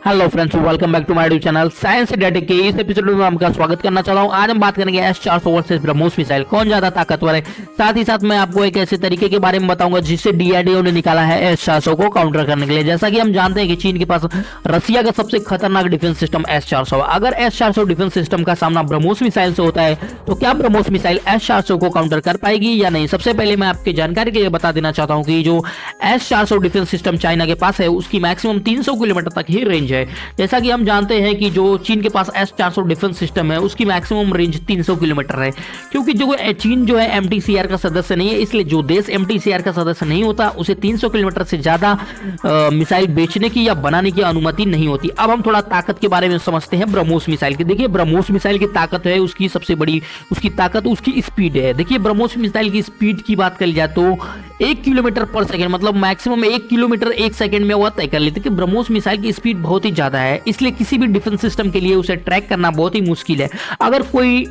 Hello friends, welcome back to my YouTube channel science data के इस episode में मैं आपका स्वागत करना चाहता हूं। आज हम बात करेंगे S-400 वर्सेस ब्रह्मोस मिसाइल, कौन ज्यादा ताकतवर है। साथ ही साथ मैं आपको एक ऐसे तरीके के बारे में बताऊंगा जिससे DRDO ने निकाला है S-400 को काउंटर करने के लिए। जैसा कि हम जानते हैं कि चीन के पास रसिया का सबसे खतरनाक डिफेंस सिस्टम S-400। अगर S-400 डिफेंस सिस्टम का सामना ब्रह्मोस मिसाइल से होता है तो क्या ब्रह्मोस मिसाइल S-400 को काउंटर कर पाएगी या नहीं। सबसे पहले मैं आपकी जानकारी के लिए बता देना चाहता हूं कि जो S-400 डिफेंस सिस्टम चाइना के पास है उसकी मैक्सिमम 300 किलोमीटर तक ही रेंज है। जैसा कि हम जानते हैं कि जो चीन के पास S-400 डिफेंस सिस्टम है उसकी मैक्सिमम रेंज 300 किलोमीटर है। क्योंकि जो चीन जो है MTCR का सदस्य नहीं है, इसलिए जो देश MTCR का सदस्य नहीं होता उसे 300 किलोमीटर से ज्यादा मिसाइल बेचने की या बनाने की अनुमति नहीं होती। अब हम थोड़ा ताकत के बारे में समझते हैं ब्रह्मोस मिसाइल की। देखिए ब्रह्मोस मिसाइल की ताकत है, उसकी सबसे बड़ी उसकी ताकत उसकी स्पीड है। देखिए ब्रह्मोस मिसाइल की स्पीड की बात कर जाए तो 1 किलोमीटर पर सेकंड, मतलब मैक्सिमम 1 किलोमीटर 1 सेकंड में वह तय कर लेती है कि ब्रह्मोस मिसाइल की स्पीड बहुत ही ज्यादा है, इसलिए किसी भी डिफेंस सिस्टम के लिए उसे ट्रैक करना बहुत ही मुश्किल है। अगर कोई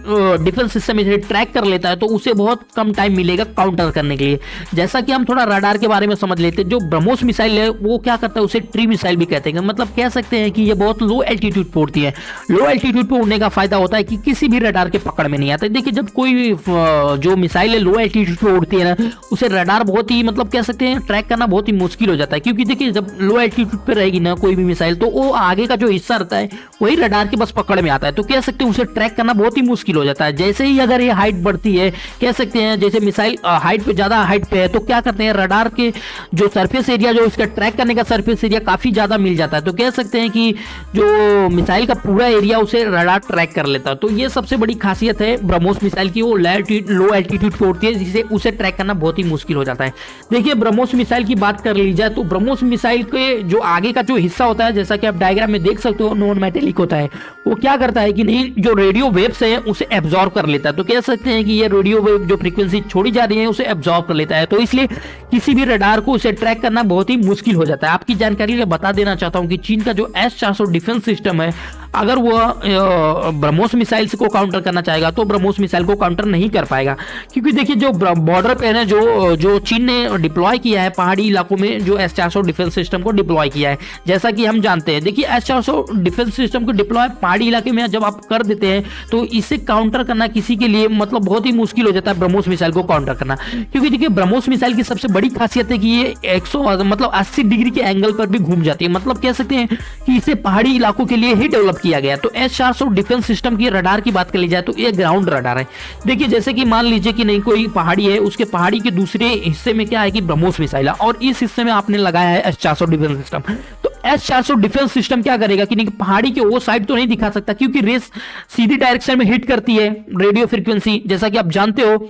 डिफेंस सिस्टम इसे ट्रैक कर लेता है तो उसे बहुत कम टाइम मिलेगा काउंटर करने के लिए। जैसा कि हम थोड़ा रडार के बारे में समझ लेते हैं। जो ब्रह्मोस मिसाइल है वो क्या करता है, उसे ट्री मिसाइल भी कहते हैं। मतलब कह सकते हैं कि ये बहुत लो एल्टीट्यूड पे उड़ती है। लो एल्टीट्यूड पे उड़ने का फायदा होता है कि किसी भी रडार के पकड़ में नहीं आता। देखिए जब कोई जो मिसाइल है लो एल्टीट्यूड पे उड़ती है ना, उसे रडार बहुत ही मतलब कह सकते हैं ट्रैक करना बहुत ही मुश्किल हो जाता है। क्योंकि देखिए जब लो एल्टीट्यूड पे रहेगी ना कोई भी मिसाइल तो वो आगे का जो हिस्सा रहता है वही रडार के बस पकड़ में आता है, तो कह सकते हैं उसे ट्रैक करना बहुत ही मुश्किल हो जाता है। जैसे ही अगर ये हाइट बढ़ती है, कह सकते हैं जैसे मिसाइल हाइट पे ज्यादा हाइट पे है तो क्या करते हैं रडार के जो सरफेस एरिया जो इसका ट्रैक करने का सरफेस एरिया काफी ज्यादा मिल जाता है, तो कह सकते हैं कि जो मिसाइल का पूरा एरिया उसे रडार ट्रैक कर लेता है। तो ये सबसे बड़ी खासियत है ब्रह्मोस मिसाइल की, वो लो एल्टीट्यूड पे उड़ती है जिससे उसे ट्रैक करना बहुत ही मुश्किल हो जाता है। देखिए ब्रह्मोस मिसाइल की बात कर ली जाए तो ब्रह्मोस मिसाइल के जो आगे का जो हिस्सा होता है, जैसा कि आप डायग्राम में देख सकते हो, नॉन मेटेलिक होता है। वो क्या करता है कि नहीं जो रेडियो वेव्स है उसे एब्जॉर्ब कर लेता है। तो कह सकते हैं कि ये रेडियो वेव जो फ्रीक्वेंसी छोड़ी जा रही है उसे एब्जॉर्ब कर लेता है, तो इसलिए किसी भी रडार को उसे ट्रैक करना बहुत ही मुश्किल हो जाता है। आपकी जानकारी लिए बता देना चाहता हूं कि चीन का जो S-400 डिफेंस सिस्टम है, अगर वह ब्रह्मोस मिसाइल को काउंटर करना चाहेगा तो ब्रह्मोस मिसाइल को काउंटर नहीं कर पाएगा। क्योंकि देखिए जो बॉर्डर पे है जो चीन ने डिप्लॉय किया है पहाड़ी इलाकों में, जो S-400 डिफेंस सिस्टम को डिप्लॉय किया है, जैसा कि हम जानते हैं। देखिए S-400 डिफेंस सिस्टम को डिप्लॉय पहाड़ी इलाके में जब आप कर देते हैं तो इसे काउंटर करना किसी के लिए मतलब बहुत ही मुश्किल हो जाता है ब्रह्मोस मिसाइल को काउंटर करना। क्योंकि देखिए ब्रह्मोस मिसाइल की सबसे बड़ी खासियत है कि ये 80 डिग्री के एंगल पर भी घूम जाती है। मतलब कह सकते हैं कि इसे पहाड़ी इलाकों के लिए ही डेवलप किया गया। तो S-400 डिफेंस सिस्टम की रडार की बात कर ली जाए तो ये ग्राउंड रडार है। देखिए जैसे कि मान लीजिए कि नहीं कोई पहाड़ी है, उसके पहाड़ी के दूसरे हिस्से में क्या है कि ब्रह्मोस मिसाइल है और इस हिस्से में आपने लगाया है S-400 डिफेंस सिस्टम। तो S-400 डिफेंस सिस्टम क्या करेगा कि नहीं पहाड़ी के वो साइड तो नहीं दिखा सकता, क्योंकि रेस सीधी डायरेक्शन में हिट करती है रेडियो फ्रीक्वेंसी, जैसा कि आप जानते हो।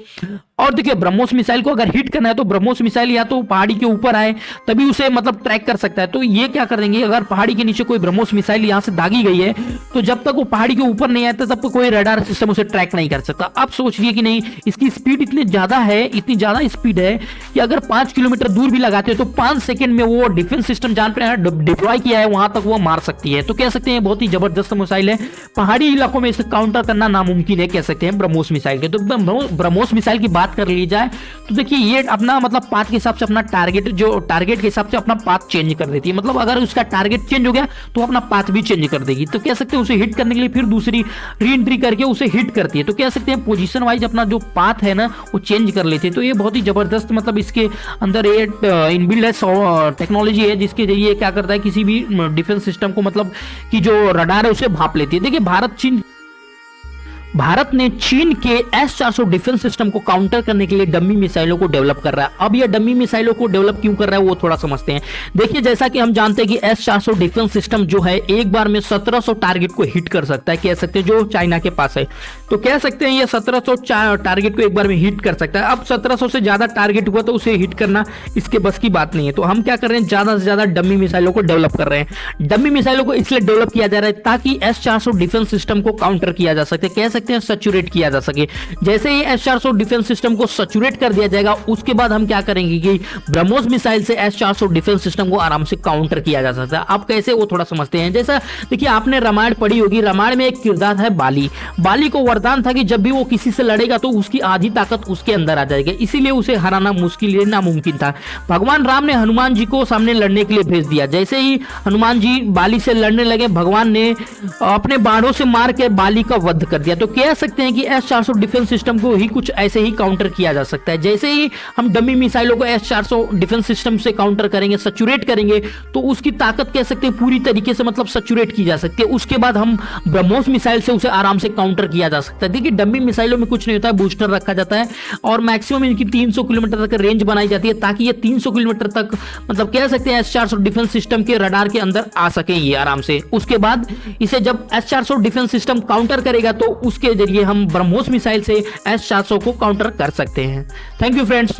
और देखिए ब्रह्मोस मिसाइल को अगर हिट करना है तो ब्रह्मोस मिसाइल या तो पहाड़ी के ऊपर आए तभी उसे मतलब ट्रैक कर सकता है। तो ये क्या कर देंगे, अगर पहाड़ी के नीचे कोई ब्रह्मोस मिसाइल यहां से दागी गई है तो जब तक वो पहाड़ी के ऊपर नहीं आता तब तक कोई रडार सिस्टम उसे ट्रैक नहीं कर सकता। अब सोचिए कि नहीं इसकी स्पीड इतनी ज्यादा है, इतनी ज्यादा स्पीड है कि अगर 5 किलोमीटर दूर भी लगाते हो तो 5 सेकंड में वो डिफेंस सिस्टम जहां पर डिप्लॉय किया है वहां तक वो मार सकती है। तो कह सकते हैं बहुत ही जबरदस्त मिसाइल है। पहाड़ी इलाकों में इसे काउंटर करना नामुमकिन है, कह सकते हैं ब्रह्मोस मिसाइल के। तो ब्रह्मोस मिसाइल की बात कर ली जाए तो देखिए ये अपना मतलब पाथ के हिसाब से अपना टारगेट के हिसाब से अपना पाथ चेंज कर देती है। मतलब अगर उसका टारगेट चेंज हो गया तो अपना पाथ भी चेंज कर देगी। तो कह सकते हैं उसे हिट करने के लिए फिर दूसरी री एंट्री करके उसे हिट करती है। तो कह सकते हैं पोजीशन वाइज अपना जो पाथ है ना वो चेंज कर लेती है। तो ये बहुत ही जबरदस्त मतलब इसके अंदर ये इनबिल्ट टेक्नोलॉजी है जिसके जरिए क्या करता है किसी भी डिफेंस सिस्टम को मतलब कि जो रडार है उसे भाप लेती है। देखिए भारत ने चीन के S-400 डिफेंस सिस्टम को काउंटर करने के लिए डमी मिसाइलों को डेवलप कर रहा है। अब ये डमी मिसाइलों को डेवलप क्यों कर रहा है वो थोड़ा समझते हैं। देखिए जैसा कि हम जानते हैं कि S-400 डिफेंस सिस्टम जो है एक बार में 1700 टारगेट को हिट कर सकता है, कह सकते हैं जो चाइना के पास है। तो कह सकते हैं ये 1700 टारगेट को एक बार में हिट कर सकता है। अब 1700 से ज्यादा टारगेट हुआ तो उसे हिट करना इसके बस की बात नहीं है। तो हम क्या कर रहे हैं, ज्यादा से ज्यादा डमी मिसाइलों को डेवलप कर रहे हैं। डमी मिसाइलों को इसलिए डेवलप किया जा रहा है ताकि S-400 डिफेंस सिस्टम को काउंटर किया जा सके। कह सकते सकते हैं सैचुरेट किया जा सके। जैसे ही S-400 डिफेंस सिस्टम को सैचुरेट कर दिया जाएगा, उसके बाद हम क्या करेंगे कि ब्रह्मोस मिसाइल से S-400 डिफेंस सिस्टम को आराम से काउंटर किया जा सकता है। आप कैसे वो थोड़ा समझते हैं। जैसा देखिए, आपने रामायण पढ़ी होगी, रामायण में एक किरदार है बाली। बाली को वरदान था कि जब भी वो किसी से लड़ेगा तो उसकी आधी ताकत उसके अंदर आ जाएगी, इसीलिए उसे हराना मुश्किल या नामुमकिन था। भगवान राम ने हनुमान जी को सामने लड़ने के लिए भेज दिया। जैसे ही हनुमान जी बाली से लड़ने लगे, भगवान ने अपने बाणों से मार के बाली का वध कर दिया। तो कह सकते हैं कि S-400 डिफेंस सिस्टम को ही कुछ ऐसे ही काउंटर किया जा सकता है। जैसे ही हम डमी मिसाइलों को S-400 डिफेंस सिस्टम से काउंटर करेंगे, सैचुरेट करेंगे, तो उसकी ताकत कह सकते हैं पूरी तरीके से मतलब सैचुरेट की जा सकती है। उसके बाद हम ब्रह्मोस मिसाइल से उसे आराम से काउंटर किया जा सकता है। देखिए, डमी मिसाइलों में कुछ नहीं होता है, बूस्टर रखा जाता है और मैक्सिमम इनकी 300 किलोमीटर तक रेंज बनाई जाती है, ताकि ये 300 किलोमीटर तक मतलब कह सकते हैं S-400 डिफेंस सिस्टम के रडार के अंदर आ सके ये आराम से। उसके बाद इसे जब S-400 डिफेंस सिस्टम काउंटर करेगा तो उसके जरिए हम ब्रह्मोस मिसाइल से S-400 को काउंटर कर सकते हैं। Thank you friends.